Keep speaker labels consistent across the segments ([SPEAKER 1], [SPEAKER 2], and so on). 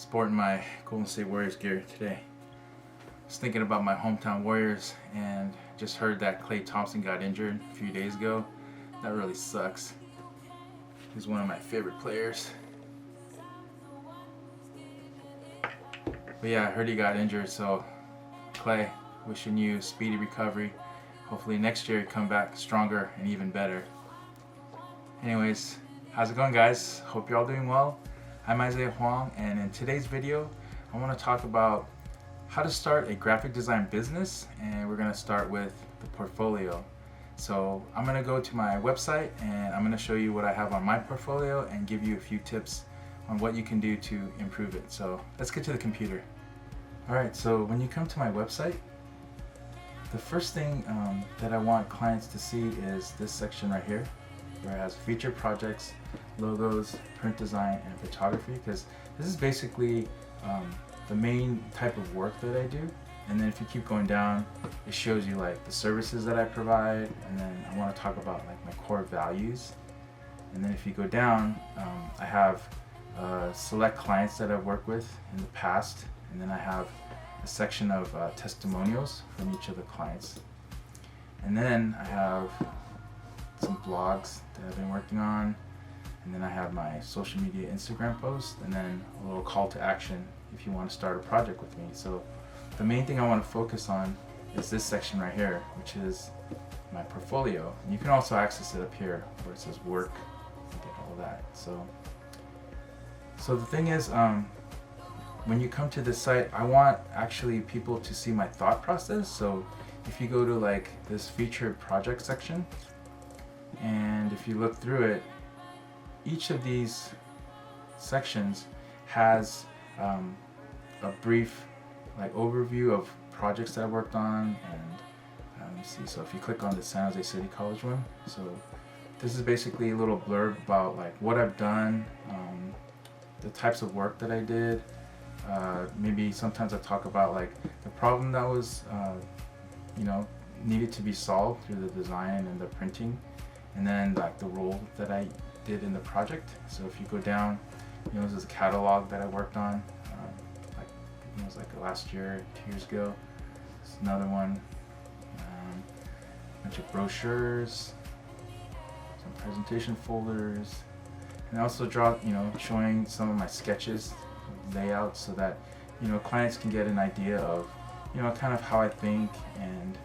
[SPEAKER 1] sporting my Golden State Warriors gear today. I was thinking about my hometown Warriors and just heard that Klay Thompson got injured a few days ago. That really sucks. He's one of my favorite players. But yeah, I heard he got injured, so Klay, wishing you speedy recovery. Hopefully next year you come back stronger and even better. Anyways, how's it going, guys? Hope you're all doing well. I'm Isaiah Huang, and in today's video I want to talk about how to start a graphic design business, and we're going to start with the portfolio. So I'm going to go to my website and I'm going to show you what I have on my portfolio and give you a few tips on what you can do to improve it. So let's get to the computer. Alright, so when you come to my website, the first thing that I want clients to see is this section right here, where it has featured projects, logos, print design, and photography, because this is basically the main type of work that I do. And then if you keep going down, it shows you like the services that I provide, and then I want to talk about like my core values. And then if you go down, I have select clients that I've worked with in the past, and then I have a section of testimonials from each of the clients. And then I have some blogs that I've been working on, and then I have my social media Instagram post, and then a little call to action if you want to start a project with me. So the main thing I want to focus on is this section right here, which is my portfolio. And you can also access it up here where it says work and get all that. So the thing is, when you come to this site, I want actually people to see my thought process. So if you go to like this featured project section, and if you look through it, each of these sections has a brief like overview of projects that I worked on. And let me see, so if you click on the San Jose City College one, so this is basically a little blurb about like what I've done, the types of work that I did. Maybe sometimes I talk about like the problem that was needed to be solved through the design and the printing, and then like the role that I did in the project. So if you go down, this is a catalog that I worked on, it was like last year, 2 years ago. This is another one, a bunch of brochures, some presentation folders, and I also draw, showing some of my sketches, layouts, so that clients can get an idea of kind of how I think and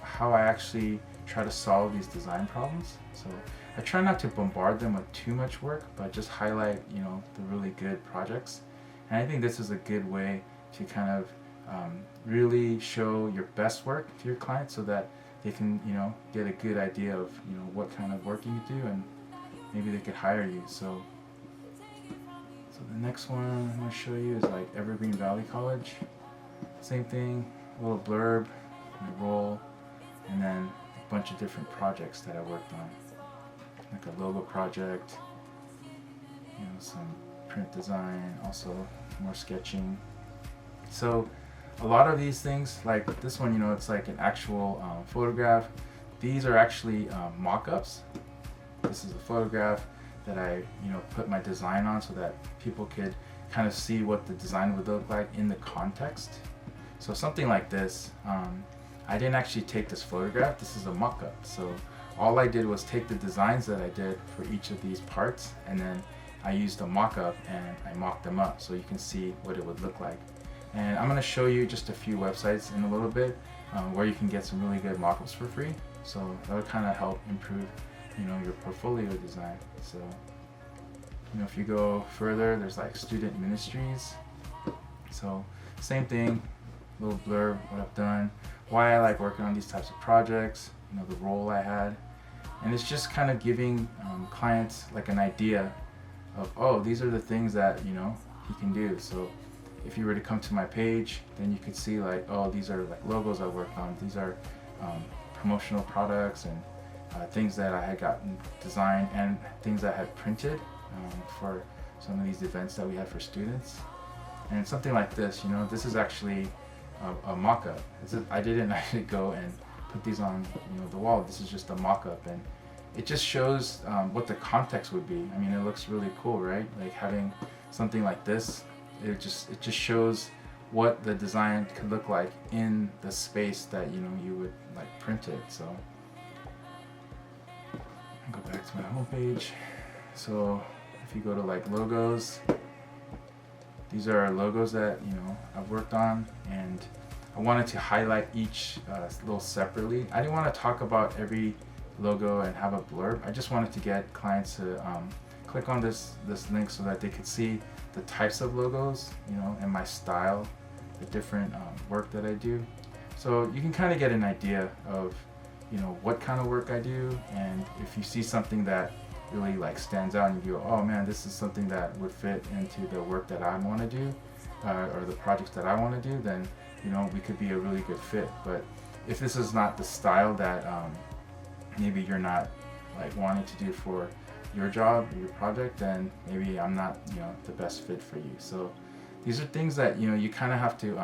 [SPEAKER 1] how I actually try to solve these design problems. So I try not to bombard them with too much work, but just highlight the really good projects. And I think this is a good way to kind of really show your best work to your clients, so that they can get a good idea of what kind of work you do, and maybe they could hire you. So the next one I'm going to show you is like Evergreen Valley College. Same thing, a little blurb, my role, and then a bunch of different projects that I worked on, like a logo project, some print design, also more sketching. So a lot of these things, like this one, it's like an actual photograph. These are actually mock-ups. This is a photograph that I put my design on, so that people could kind of see what the design would look like in the context. So something like this, I didn't actually take this photograph. This is a mock-up. So all I did was take the designs that I did for each of these parts, and then I used a mock-up and I mocked them up so you can see what it would look like. And I'm going to show you just a few websites in a little bit where you can get some really good mock-ups for free. So that would kind of help improve your portfolio design. So if you go further, there's like student ministries. So same thing, little blurb, what I've done, why I like working on these types of projects, the role I had. And it's just kind of giving clients like an idea of, oh, these are the things that he can do. So if you were to come to my page, then you could see like, oh, these are like logos I worked on, these are promotional products, and things that I had gotten designed, and things I had printed for some of these events that we had for students. And something like this, this is actually a mock-up. I didn't actually go and put these on the wall. This is just a mock-up, and it just shows what the context would be. I mean, it looks really cool, right? Like having something like this it just shows what the design could look like in the space that you would like print it. So I'll go back to my homepage. So if you go to like logos, these are logos that I've worked on, and I wanted to highlight each little separately. I didn't want to talk about every logo and have a blurb. I just wanted to get clients to click on this link so that they could see the types of logos, and my style, the different work that I do. So you can kind of get an idea of what kind of work I do, and if you see something that really like stands out and you go, oh man, this is something that would fit into the work that I want to do, or the projects that I want to do, then we could be a really good fit. But if this is not the style that maybe you're not like wanting to do for your job or your project, then maybe I'm not the best fit for you. So these are things that you kind of have to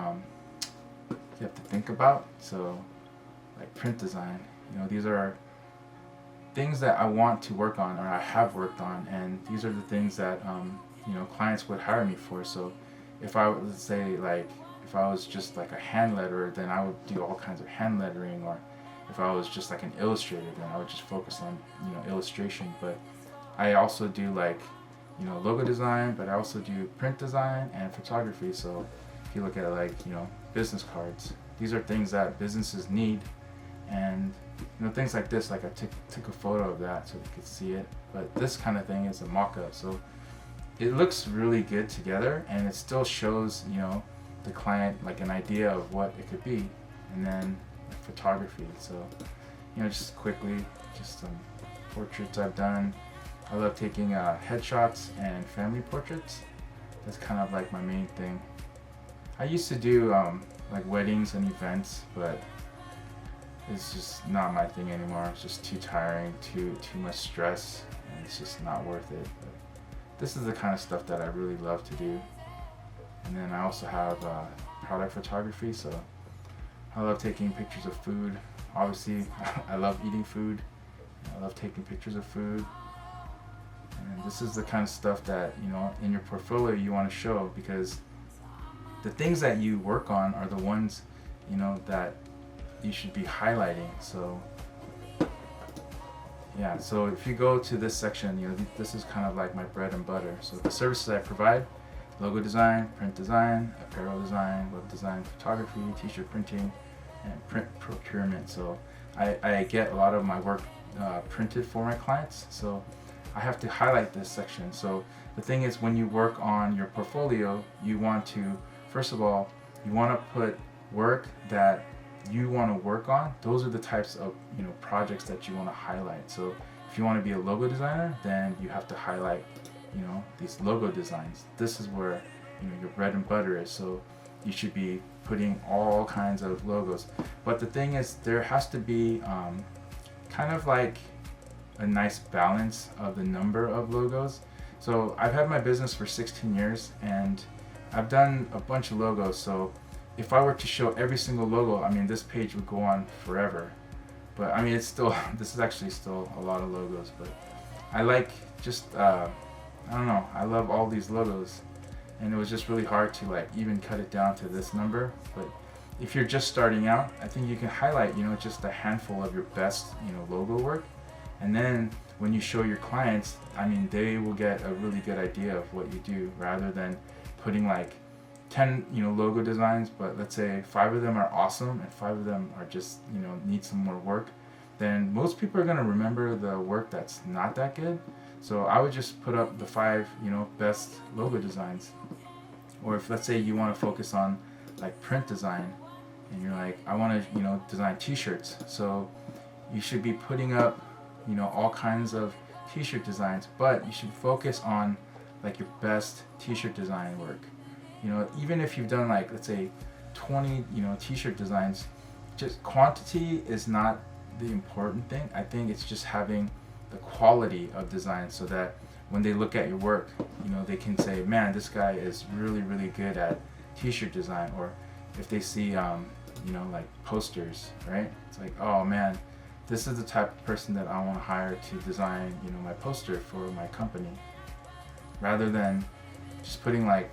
[SPEAKER 1] think about. So like print design, these are things that I want to work on, or I have worked on, and these are the things that clients would hire me for. So if I would say, like, if I was just like a hand letterer, then I would do all kinds of hand lettering, or if I was just like an illustrator, then I would just focus on illustration. But I also do like logo design, but I also do print design and photography. So if you look at like business cards, these are things that businesses need, and things like this, like I took a photo of that so you could see it. But this kind of thing is a mock-up, so it looks really good together, and it still shows the client like an idea of what it could be. And then like, photography, so just quickly, just some portraits I've done. I love taking headshots and family portraits. That's kind of like my main thing. I used to do like weddings and events, but it's just not my thing anymore. It's just too tiring, too much stress, and it's just not worth it. But this is the kind of stuff that I really love to do. And then I also have product photography, so I love taking pictures of food. Obviously, I love eating food. I love taking pictures of food. And this is the kind of stuff that in your portfolio you want to show, because the things that you work on are the ones that you should be highlighting. So yeah, so if you go to this section, this is kind of like my bread and butter. So the services I provide: logo design, print design, apparel design, web design, photography, t-shirt printing, and print procurement. So I get a lot of my work printed for my clients, so I have to highlight this section. So the thing is, when you work on your portfolio, you want to, first of all, you want to put work that you want to work on. Those are the types of projects that you want to highlight. So if you want to be a logo designer, then you have to highlight these logo designs. This is where your bread and butter is. So you should be putting all kinds of logos. But the thing is, there has to be kind of like a nice balance of the number of logos. So I've had my business for 16 years, and I've done a bunch of logos. So if I were to show every single logo, I mean, this page would go on forever. But I mean, it's still, this is actually still a lot of logos. But I like just, I don't know, I love all these logos. And it was just really hard to like even cut it down to this number. But if you're just starting out, I think you can highlight, just a handful of your best, logo work. And then when you show your clients, I mean, they will get a really good idea of what you do, rather than putting like 10 logo designs, but let's say 5 of them are awesome and 5 of them are just need some more work. Then most people are going to remember the work that's not that good. So I would just put up the 5 best logo designs. Or if, let's say, you want to focus on like print design, and you're like, I want to design t-shirts, so you should be putting up all kinds of t-shirt designs, but you should focus on like your best t-shirt design work. Even if you've done like, let's say 20 t-shirt designs, just quantity is not the important thing. I think it's just having the quality of design, so that when they look at your work, they can say, man, this guy is really, really good at t-shirt design. Or if they see like posters, right? It's like, oh man, this is the type of person that I want to hire to design my poster for my company. Rather than just putting like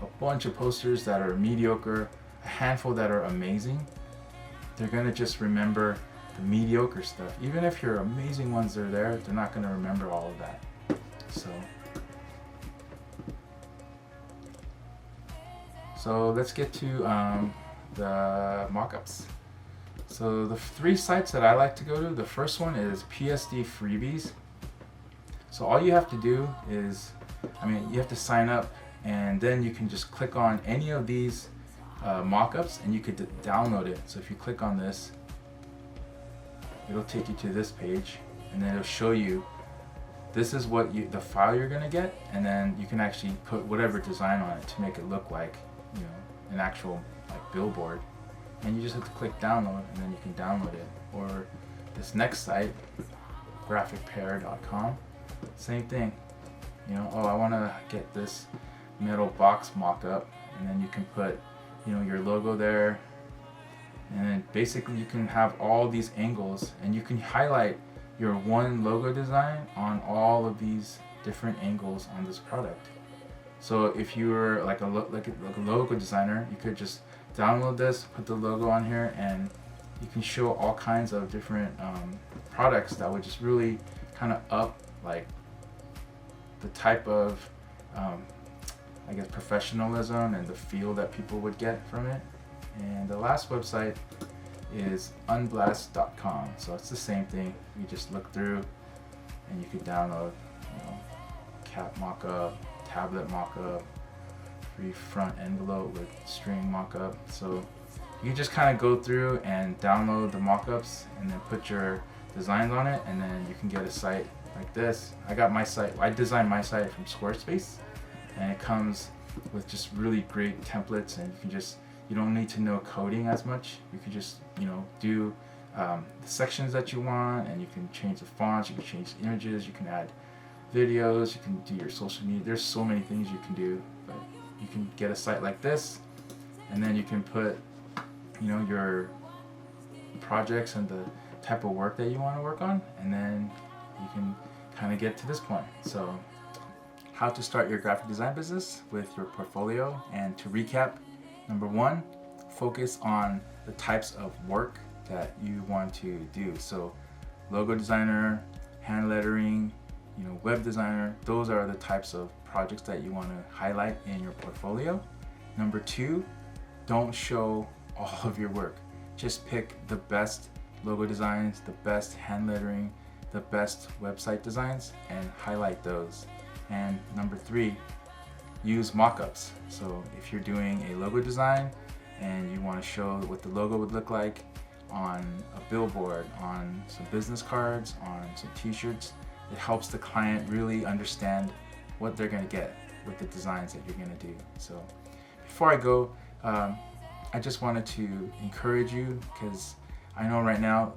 [SPEAKER 1] a bunch of posters that are mediocre, a handful that are amazing, they're gonna just remember the mediocre stuff. Even if your amazing ones are there, they're not gonna remember all of that. So let's get to the mockups. So the 3 sites that I like to go to, the first one is PSD Freebies. So all you have to do is, you have to sign up, and then you can just click on any of these mockups and you could download it. So if you click on this, it'll take you to this page, and then it'll show you this is what the file you're gonna get, and then you can actually put whatever design on it to make it look like, an actual like billboard. And you just have to click download, and then you can download it. Or this next site, graphicpair.com, same thing. Oh, I want to get this metal box mock-up, and then you can put your logo there, and then basically you can have all these angles, and you can highlight your one logo design on all of these different angles on this product. So if you were like a logo designer, you could just download this, put the logo on here, and you can show all kinds of different products that would just really kind of up like the type of professionalism and the feel that people would get from it. And the last website is unblast.com. So it's the same thing. You just look through and you can download cap mockup, tablet mockup, free front envelope with string mockup. So you just kind of go through and download the mockups and then put your designs on it, and then you can get a site like this. I designed my site from Squarespace, and it comes with just really great templates, and you don't need to know coding as much. You can just do the sections that you want, and you can change the fonts, you can change the images, you can add videos, you can do your social media. There's so many things you can do, but you can get a site like this, and then you can put your projects and the type of work that you want to work on, and then you can kind of get to this point. So how to start your graphic design business with your portfolio. And to recap, number 1, focus on the types of work that you want to do. So logo designer, hand lettering, web designer, those are the types of projects that you want to highlight in your portfolio. Number 2, don't show all of your work. Just pick the best logo designs, the best hand lettering, the best website designs, and highlight those. And number 3, use mockups. So if you're doing a logo design and you want to show what the logo would look like on a billboard, on some business cards, on some t-shirts, it helps the client really understand what they're going to get with the designs that you're going to do. So before I go, I just wanted to encourage you, because I know right now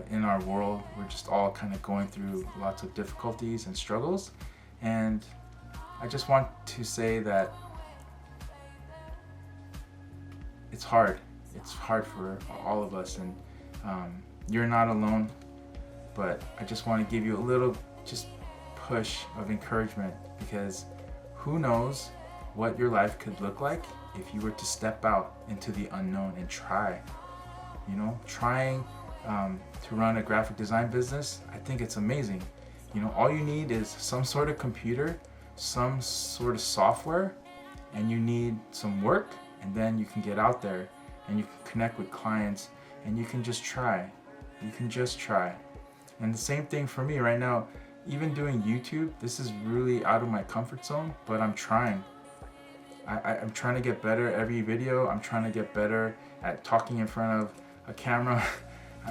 [SPEAKER 1] in our world we're just all kind of going through lots of difficulties and struggles, and I just want to say that it's hard. It's hard for all of us, and you're not alone. But I just want to give you a little just push of encouragement, because who knows what your life could look like if you were to step out into the unknown and try. Trying to run a graphic design business, I think it's amazing. All you need is some sort of computer, some sort of software, and you need some work, and then you can get out there and you can connect with clients, and you can just try. You can just try. And the same thing for me right now. Even doing YouTube, this is really out of my comfort zone, but I'm trying. I'm trying to get better every video. I'm trying to get better at talking in front of a camera.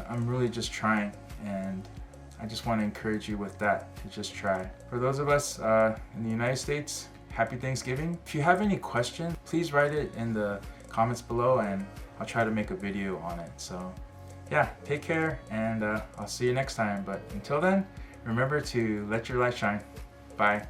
[SPEAKER 1] I'm really just trying, and I just want to encourage you with that, to just try. For those of us in the United States, happy Thanksgiving. If you have any questions, please write it in the comments below, and I'll try to make a video on it. So yeah, take care, and I'll see you next time. But until then, remember to let your light shine. Bye.